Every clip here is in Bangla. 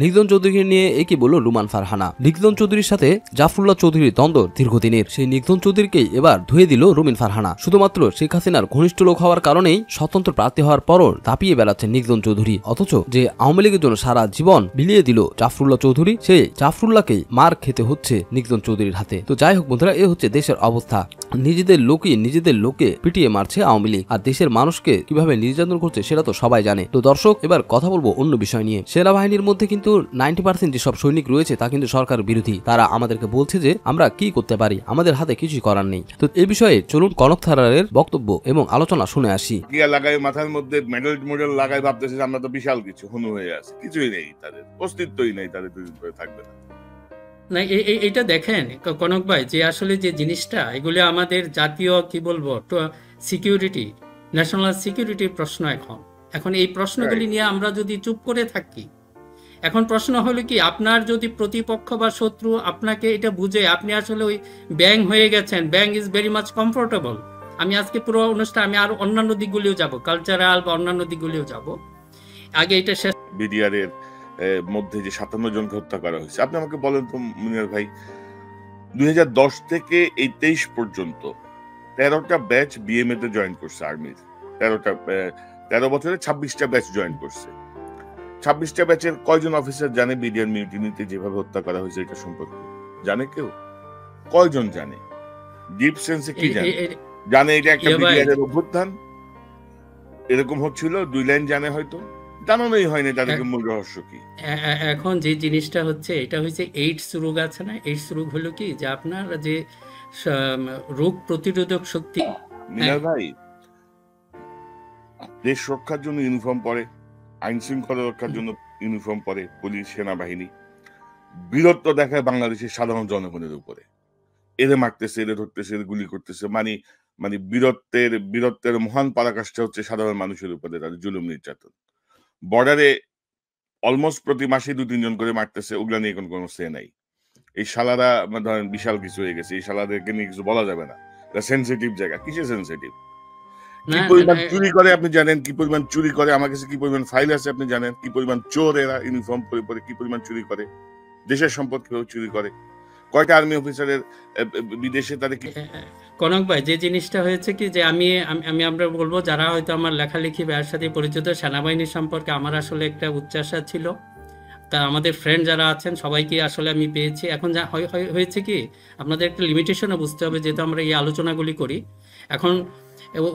নিগদন চৌধুরীকে নিয়ে একই বলল রুমান ফারহানা। নিগদন চৌধুরীর সাথে জাফরুল্লাহ চৌধুরীর দ্বন্দ্ব দীর্ঘদিনের, সেই নিগদন চৌধুরীকেই এবার ধুয়ে দিল রুমিন ফারহানা। শুধুমাত্র শেখ হাসিনার ঘনিষ্ঠ লোক হওয়ার কারণেই স্বতন্ত্র প্রার্থী হওয়ার পরও দাপিয়ে বেড়াচ্ছেন নিগদন চৌধুরী। অথচ যে আওয়ামী লীগের জন্য সারা জীবন বিলিয়ে দিল জাফরুল্লাহ চৌধুরী, সেই জাফরুল্লাহকেই মার খেতে হচ্ছে নিগদন চৌধুরীর হাতে। তো যাই হোক বন্ধুরা, এ হচ্ছে দেশের অবস্থা। নিজেদের লোকে পিটিয়ে মারছে আওয়ামী লীগ, আর দেশের মানুষকে কিভাবে নির্যাতন করছে সেটা তো সবাই জানে। তো দর্শক, এবার কথা বলবো অন্য বিষয় নিয়ে। সেনাবাহিনীর মধ্যে কিন্তু 90% যেসব সৈনিক রয়েছে তা কিন্তু সরকার বিরোধী। তারা আমাদেরকে বলছে যে আমরা কি করতে পারি, আমাদের হাতে কিছুই করার নেই। তো এই বিষয়ে চলুন কনক থারারের বক্তব্য এবং আলোচনা শুনে আসি। লাগাই মাথার মধ্যে মেডেল লাগাই ভাবতেছে আমরা তো বিশাল কিছু হনু হয়ে আছে, কিছুই নেই, তাদের অস্তিত্বই নেই, তাদের দুদিন করে থাকবে না। না, এইটা দেখেন কনক ভাই, যে আসলে যে জিনিসটা, এগুলো আমাদের জাতীয় কি বলবো সিকিউরিটি, ন্যাশনাল সিকিউরিটির প্রশ্ন। এখন এই প্রশ্নগুলি নিয়ে আমরা যদি চুপ করে থাকি, এখন প্রশ্ন হলো কি, আপনার যদি প্রতিপক্ষ বা শত্রু আপনাকে এটা বুঝে আপনি আসলে ওই ব্যাং হয়ে গেছেন, ব্যাং ইজ ভেরি মাচ কমফোর্টেবল। আমি আজকে পুরো অনুষ্ঠান, আমি আরো অন্যান্য দিকগুলিও যাব, কালচারাল বা অন্যান্য দিকগুলিও যাব। আগে এটা শেষ। বিডিআর এর মধ্যে যে 57 জনকে হত্যা করা হয়েছে, আপনি আমাকে বলেন তো মুনির ভাই, 2010 থেকে এই 23 পর্যন্ত 13টা ব্যাচ বিএমএ তে জয়েন করছে আর্মির। 13 বছরে 26টা ব্যাচ জয়েন করছে। 26টা ব্যাচের কয়জন অফিসার জানে বিডিআর মিউটিনিতে যেভাবে হত্যা করা হয়েছে এটা সম্পর্কে? জানে কেউ? কয়জন জানে? ডিপ সেন্সে কি জানে এটা একটা বিডিআর এর অভ্যুত্থান এরকম হচ্ছিল, 2 লাইন জানে, হয়তো জানানোই হয়নি তাদেরকে মূল রহস্য কি। এখন যে জিনিসটা হচ্ছে, এটা হচ্ছে এইডস রোগ আছে না, এইডস রোগ হলো কি, যে আপনার যে রোগ প্রতিরোধক শক্তি। মিনার ভাই, দেশ রক্ষার জন্য ইউনিফর্ম পরে, আইন শৃঙ্খলা রক্ষার জন্য ইউনিফর্ম পরে পুলিশ, সেনাবাহিনী, বীরত্ব দেখায় বাংলাদেশের সাধারণ জনগণের উপরে। এদের মারতেছে, এদের ধরতেছে, এদের গুলি করতেছে, মানে বীরত্বের মহান পরাকাষ্ঠা হচ্ছে সাধারণ মানুষের উপরে তাদের জুলুম নির্যাতন। বর্ডারে অলমোস্ট প্রতি মাসে 2-3 জন করে মারতেছে, ওগুলা নিয়ে কোনো সে নাই। এই শালারা ধরেন বিশাল কিছু হয়ে গেছে, এই শালাদেরকে নিয়ে কিছু বলা যাবে না, সেন্সিটিভ জায়গা। কিসে সেন্সিটিভ? কি পরিমাণ চুরি করে আপনি জানেন, কি পরিমাণ চুরি করে, আমার কাছে কি পরিমাণ ফাইল আছে আপনি জানেন, কি পরিমাণ চোর এরা ইউনিফর্ম পরে কি পরিমাণ চুরি করে, দেশের সম্পদ কেউ চুরি করে, কয়টা আর্মি অফিসারের বিদেশে তাদের কি। কনক ভাই, যে জিনিসটা হয়েছে কি, যে আমরা বলবো যারা হয়তো আমার লেখালেখি ব্যয়ের সাথে পরিচিত, সেনাবাহিনী সম্পর্কে আমার আসলে একটা উচ্চাসা ছিল। তা আমাদের ফ্রেন্ড যারা আছেন সবাইকে আসলে আমি পেয়েছি। এখন যা হয়েছে কি, আপনাদের একটা লিমিটেশনও বুঝতে হবে, যেহেতু আমরা এই আলোচনাগুলি করি। এখন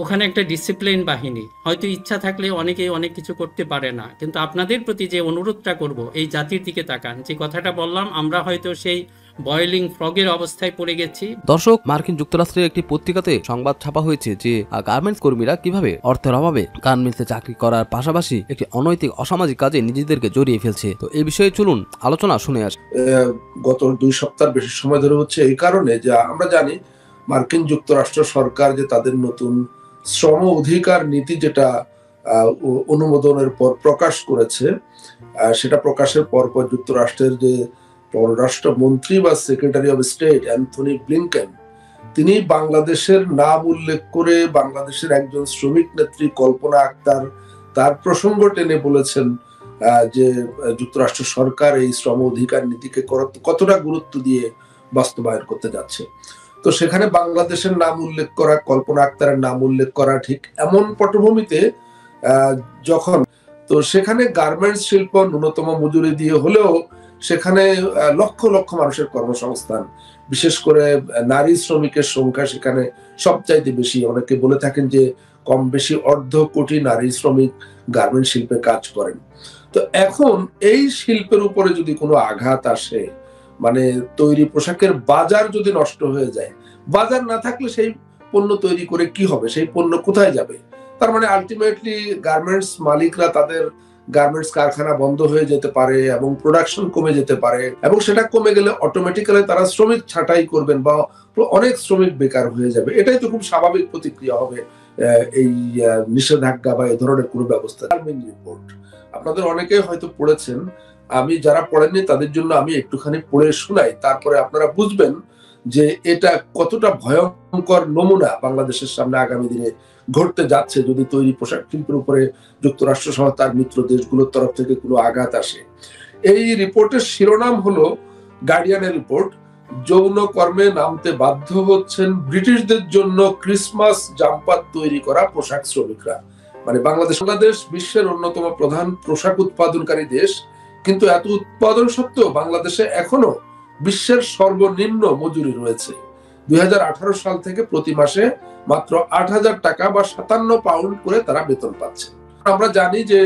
ওখানে একটা ডিসিপ্লিন বাহিনী, হয়তো ইচ্ছা থাকলে অনেকেই অনেক কিছু করতে পারে না, কিন্তু আপনাদের প্রতি যে অনুরোধটা করব, এই জাতির দিকে তাকান। যে কথাটা বললাম, আমরা হয়তো সেই বয়েলিং ফ্রগের অবস্থায় পড়ে গেছি। দর্শক, মার্কিন যুক্তরাষ্ট্রের একটি পত্রিকাতে সংবাদ ছাপা হয়েছে যে গার্মেন্টস কর্মীরা কিভাবে অর্থের অভাবে গার্মেন্টসে চাকরি করার পাশাপাশি একটি অনৈতিক অসামাজিক কাজে নিজেদেরকে জড়িয়ে ফেলছে। তো এই বিষয়ে চলুন আলোচনা শুনে আসি। গত 2 সপ্তাহ বেশি সময় ধরে হচ্ছে এই কারণে যে আমরা জানি মার্কিন যুক্তরাষ্ট্র সরকার যে তাদের নতুন শ্রম অধিকার নীতি যেটা অনুমোদনের পর প্রকাশ করেছে, সেটা প্রকাশের পর যুক্তরাষ্ট্রের যে পররাষ্ট্রমন্ত্রী বা secretary of state Anthony Blinken, তিনি বাংলাদেশের নাম উল্লেখ করে বাংলাদেশের একজন শ্রমিক নেত্রী কল্পনা আক্তার তার প্রসঙ্গ টেনে বলেছেন যে যুক্তরাষ্ট্র সরকার এই শ্রম অধিকার নীতিকে কতটা গুরুত্ব দিয়ে বাস্তবায়ন করতে যাচ্ছে। তো সেখানে বাংলাদেশের নাম উল্লেখ করা, কল্পনা আক্তারের নাম উল্লেখ করা ঠিক এমন পটভূমিতে যখন, তো সেখানে গার্মেন্টস শিল্প ন্যূনতম মজুরি দিয়ে হলেও সেখানে লক্ষ লক্ষ মানুষের কর্মসংস্থান, বিশেষ করে নারী শ্রমিকের সংখ্যা সেখানে সবচাইতে বেশি। অনেকে বলে থাকেন যে কম বেশি 1.5 কোটি নারী শ্রমিক গার্মেন্টস শিল্পে কাজ করেন। তো এখন এই শিল্পের উপরে যদি কোনো আঘাত আসে, মানে তৈরি পোশাকের বাজার যদি নষ্ট হয়ে যায়, বাজার না থাকলে সেই পণ্য তৈরি করে কি হবে, সেই পণ্য কোথায় যাবে? তার মানে আলটিমেটলি গার্মেন্টস মালিকরা তাদের গার্মেন্টস কারখানা বন্ধ হয়ে যেতে পারে এবং প্রোডাকশন কমে যেতে পারে, এবং সেটা কমে গেলে অটোমেটিক্যালি তারা শ্রমিক ছাঁটাই করবেন বা অনেক শ্রমিক বেকার হয়ে যাবে। এটাই তো খুব স্বাভাবিক প্রতিক্রিয়া হবে এই নিষেধাজ্ঞা বা এই ধরনের কোনো ব্যবস্থা। রিপোর্ট আপনাদের অনেকেই হয়তো পড়েছেন, আমি যারা পড়েননি তাদের জন্য আমি একটুখানি পড়ে শোনাই, তারপরে আপনারা বুঝবেন যে এটা কতটা ভয়ঙ্কর নমুনা বাংলাদেশের সামনে আগামী দিনে ঘটতে যাচ্ছে যদি তৈরি পোশাক শিল্পের উপরে যুক্তরাষ্ট্র সহ তার মিত্র দেশগুলোর তরফ থেকে কোনো আঘাত আসে। এই রিপোর্টের শিরোনাম হলো, গার্ডিয়ানের রিপোর্ট, যৌন কর্মে নামতে বাধ্য হচ্ছেন ব্রিটিশদের জন্য ক্রিসমাস জাম্পার তৈরি করা পোশাক শ্রমিকরা। মানে বাংলাদেশ বিশ্বের অন্যতম প্রধান পোশাক উৎপাদনকারী দেশ, কিন্তু এত উৎপাদন সত্ত্বেও বাংলাদেশে এখনো বিশ্বের সর্বনিম্ন মজুরি রয়েছে। 2018 সাল থেকে প্রতি মাসে মাত্র 8,000 টাকা বা 57 পাউন্ড করে তারা বেতন পাচ্ছে। আমরা জানি যে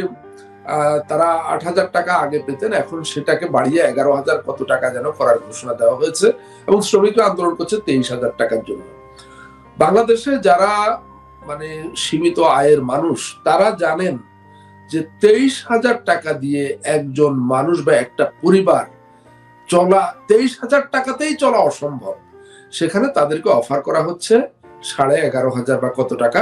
তারা 8,000 টাকা আগে পেতেন, এখন সেটাকে বাড়িয়ে 11,000 কত টাকা যেন করার ঘোষণা দেওয়া হয়েছে, এবং শ্রমিকরা আন্দোলন করছে 23,000 টাকার জন্য। বাংলাদেশে যারা মানে সীমিত আয়ের মানুষ, তারা জানেন যে 23,000 টাকা দিয়ে একজন মানুষ বা একটা পরিবার চলা, 23,000 টাকাতেই চলা অসম্ভব। সেখানে তাদেরকে অফার করা হচ্ছে 11,500 বা কত টাকা,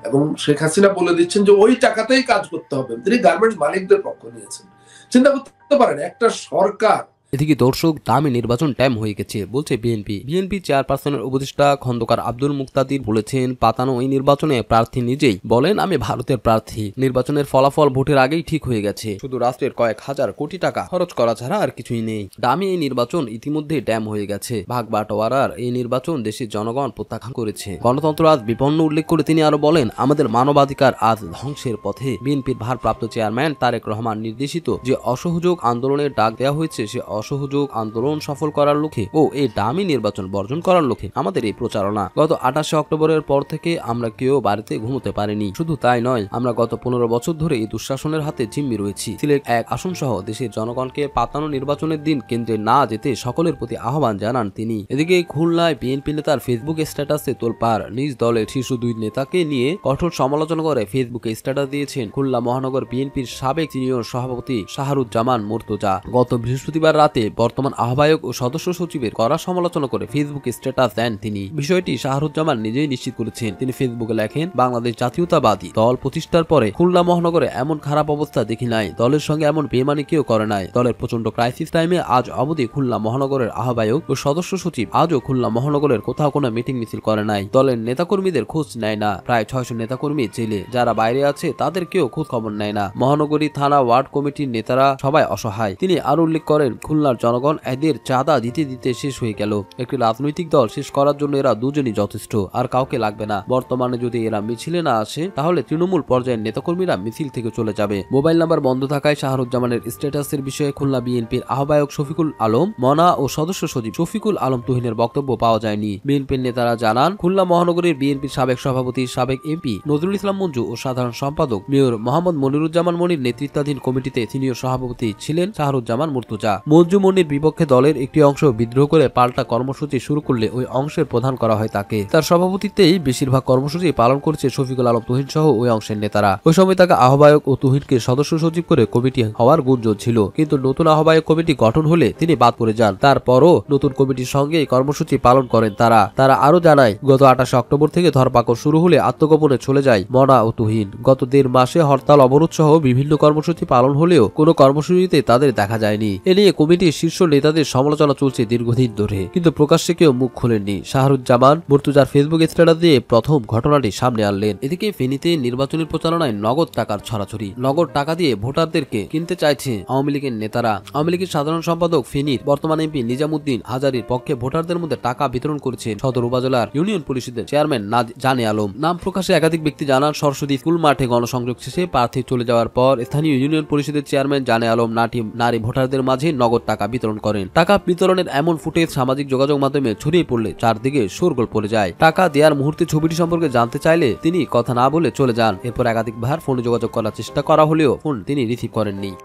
এবং শেখ হাসিনা বলে দিচ্ছেন যে ওই টাকাতেই কাজ করতে হবে। তিনি গার্মেন্টস মালিকদের পক্ষ নিয়েছেন। চিন্তা করতে পারেন, একটা সরকার। এদিকে দর্শক, দামি নির্বাচন টাইম হয়ে গেছে বলছে বিএনপি চেয়ারপারসনের উপদেষ্টা খন্দকার আব্দুল মুক্তাদির বলেছেন, পাতানো এই নির্বাচনে প্রার্থী নিজেই বলেন, আমি ভারতের প্রার্থী। নির্বাচনের ফলাফল ভোটের আগেই ঠিক হয়ে গেছে, শুধু রাষ্ট্রের কয়েক হাজার কোটি টাকা খরচ করা ছাড়া আর কিছুই নেই। দামি এই নির্বাচন ইতিমধ্যে ড্যাম হয়ে গেছে। ভাগ বাটোয়ারার এই নির্বাচন দেশের জনগণ প্রত্যাখ্যান করেছে। গণতন্ত্র আজ বিপন্ন উল্লেখ করে তিনি আরো বলেন, আমাদের মানবাধিকার আজ ধ্বংসের পথে। বিএনপির ভারপ্রাপ্ত চেয়ারম্যান তারেক রহমান নির্দেশিত যে অসহযোগ আন্দোলনের ডাক দেওয়া হয়েছে, সে অসহযোগ আন্দোলন সফল করার লক্ষ্যে ও এই দামি নির্বাচন বর্জন করার লক্ষ্যে আমাদের এই প্রচারণা। গত 28 অক্টোবরের পর থেকে আমরা কেউ বাড়িতে ঘুমোতে পারিনি। শুধু তাই নয়, আমরা গত 15 বছর ধরে এই দুঃশাসনের হাতে জিম্মি রয়েছি। সিলেট 1 আসন সহ দেশের জনগণকে পাতানো নির্বাচনের দিন কেন্দ্রে না যেতে সকলের প্রতি আহ্বান জানান তিনি। এদিকে খুলনায় বিএনপি নেতার ফেসবুক স্ট্যাটাসে তোলপাড়। নিজ দলের শীর্ষ 2 নেতাকে নিয়ে কঠোর সমালোচনা করে ফেসবুকে স্ট্যাটাস দিয়েছেন খুলনা মহানগর বিএনপির সাবেক সিনিয়র সভাপতি শাহরুজ্জামান মুর্তজা। গত বৃহস্পতিবার রাতে বর্তমান আহ্বায়ক ও সদস্য সচিবের কড়া সমালোচনা করে ফেসবুকে স্ট্যাটাস দেন তিনি। বিষয়টি শাহরুজ্জামান নিজেই নিশ্চিত করেছেন। তিনি ফেসবুকে লেখেন, বাংলাদেশ জাতীয়তাবাদী দল প্রতিষ্ঠার পরে খুলনা মহানগরে এমন খারাপ অবস্থা দেখি নাই। দলের সঙ্গে এমন বেমানি কেউ করে নাই। দলের প্রচন্ড ক্রাইসিস টাইমে আজ অবধি খুলনা মহানগরের আহ্বায়ক ও সদস্য সচিব আজও খুলনা মহানগরের কোথাও কোনো মিটিং মিছিল করে নাই। দলের নেতাকর্মীদের খোঁজ নেয় না। প্রায় 600 নেতাকর্মী জেলে, যারা বাইরে আছে তাদের কেউ খোঁজ খবর নেয় না। মহানগরী থানা ওয়ার্ড কমিটির নেতারা সবাই অসহায়। তিনি আরো উল্লেখ করেন, খুলনার জনগণ এদের চাঁদা দিতে দিতে শেষ হয়ে গেল। একটি রাজনৈতিক দল শেষ করার জন্য এরা দুজনই যথেষ্ট, আর কাউকে লাগবে না। বর্তমানে যদি এরা মিছিলে না আসে, তাহলে তৃণমূল পর্যায়ের নেতাকর্মীরা মিছিল থেকে চলে যাবে। মোবাইল নাম্বার বন্ধ থাকায় শাহরুজ্জামানের স্ট্যাটাসের বিষয়ে খুলনা বিএনপির আহ্বায়ক শফিকুল আলম মনা ও সদস্য সচিব শফিকুল আলম তুহিনের বক্তব্য পাওয়া যায়নি। বিএনপির নেতারা জানান, খুলনা মহানগরীর বিএনপির সাবেক সভাপতি, সাবেক এমপি নজরুল ইসলাম মঞ্জু ও সাধারণ সম্পাদক মেয়র মোহাম্মদ মনিরুজ্জামান মনির নেতৃত্বাধীন কমিটিতে সিনিয়র সভাপতি ছিলেন শাহরুজ্জামান মুর্তজা। মঞ্জু মনির বিপক্ষে দলের একটি অংশ বিদ্রোহ করে পাল্টা কর্মসূচি শুরু করলে ওই অংশের প্রধান করা হয় তাকে। তার সভাপতিত্বেই বেশিরভাগ কর্মসূচি পালন করছে শফিকুল আলম তুহিন সহ ওই অংশের নেতারা। ওই সময় তাকে আহ্বায়ক ও তুহিনকে সদস্য সচিব করে কমিটি হওয়ার গুঞ্জন ছিল, কিন্তু নতুন আহ্বায়ক কমিটি গঠন হলে তিনি বাদ পড়ে যান। তারপরও নতুন কমিটির সঙ্গে কর্মসূচি পালন করেন তারা আরো জানায়, গত 28 অক্টোবর থেকে ধরপাকড় শুরু হলে আত্মগোপনে চলে যায় মনা ও তুহিন। গত 1.5 মাসে হরতাল অবরোধ সহ বিভিন্ন কর্মসূচি পালন হলেও কোনো কর্মসূচিতে তাদের দেখা যায়নি। এ নিয়ে কমিটির শীর্ষ নেতাদের সমালোচনা চলছে দীর্ঘদিন ধরে, কিন্তু প্রকাশ্যে কেউ মুখ খোলেননি। শাহরুজ্জামান মুর্তজার ফেসবুক স্ট্যাটাস দিয়ে প্রথম ঘটনাটি সামনে আনলেন। এদিকে ফেনীতে নির্বাচনী প্রচারণায় নগদ টাকার ছড়াছড়ি। নগদ টাকা দিয়ে ভোটারদেরকে কিনতে চাইছে আওয়ামী লীগের নেতারা। আওয়ামী লীগের সাধারণ সম্পাদক ফেনীর বর্তমান এমপি নিজামুদ্দিন হাজারীর পক্ষে ভোটারদের মধ্যে টাকা বিতরণ করেছেন সদর উপজেলার ইউনিয়ন পরিষদের চেয়ারম্যান জানে আলম। নাম প্রকাশে একাধিক ব্যক্তি জানান, সরস্বতী স্কুল মাঠে গণসংযোগ শেষে প্রার্থী চলে যাওয়ার পর স্থানীয় ইউনিয়ন পরিষদের চেয়ারম্যান জানে আলম নারী ভোটারদের মাঝে নগদ টাকা বিতরণ করেন। টাকা বিতরণের এমন ফুটেজ সামাজিক যোগাযোগ মাধ্যমে ছড়িয়ে পড়লে চারদিকে শোরগোল পড়ে যায়। টাকা দেওয়ার মুহূর্তে ছবিটি সম্পর্কে জানতে চাইলে তিনি কথা না বলে চলে যান। এরপর একাধিকবার ফোনে যোগাযোগ করার চেষ্টা করা হলেও ফোন তিনি রিসিভ করেননি।